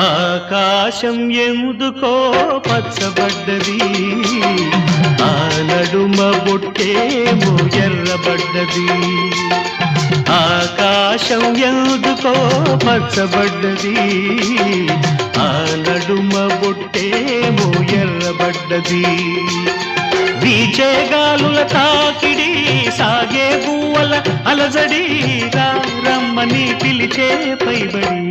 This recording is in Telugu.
ఆకాశం ఎందుకో పచ్చబడ్డది, ఆ నడుమ బొట్టేమో ఎర్రబడ్డది. ఆకాశం ఎందుకో పచ్చబడ్డది, ఆ నడుమ బొట్టేమో ఎర్రబడ్డది. వీచే గాలుల తాకిడి, సాగే గువ్వల అలజడి, రమ్మని పిలిచే పైబడి